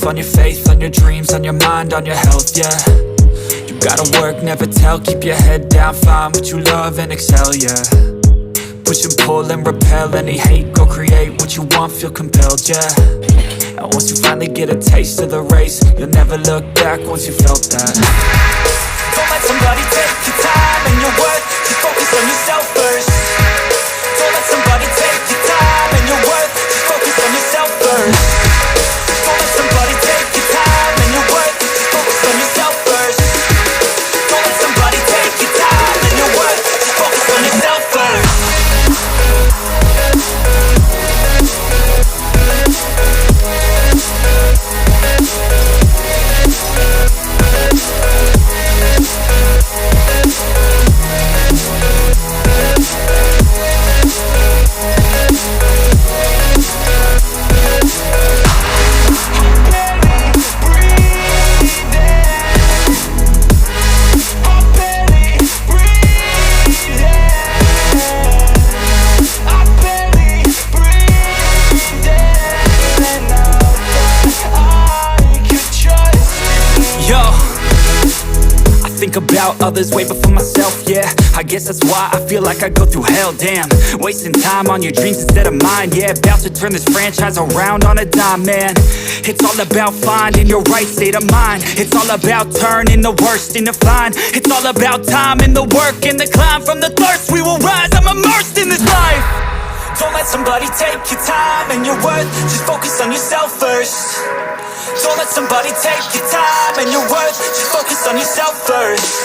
on your faith, on your dreams, on your mind, on your health, yeah. You gotta work, never tell, keep your head down, find what you love and excel, yeah. Push and pull and repel any hate, go create what you want, feel compelled, yeah. And once you finally get a taste of the race, you'll never look back once you felt that. Don't let somebody take your time and your worth, just focus on yourself first. Don't let somebody take your time and your worth, just focus on yourself first. Don't let somebody take your time and your worth, just focus on yourself first. Don't let somebody take your time and your worth, just focus on yourself first. About others way before myself, yeah. I guess that's why I feel like I go through hell, damn. Wasting time on your dreams instead of mine, yeah. About to turn this franchise around on a dime, man. It's all about finding your right state of mind. It's all about turning the worst into fine. It's all about time and the work and the climb. From the thirst we will rise, I'm immersed in this life. Don't let somebody take your time and your worth, just focus on yourself first. Don't let somebody take your time and your worth, just focus on yourself first.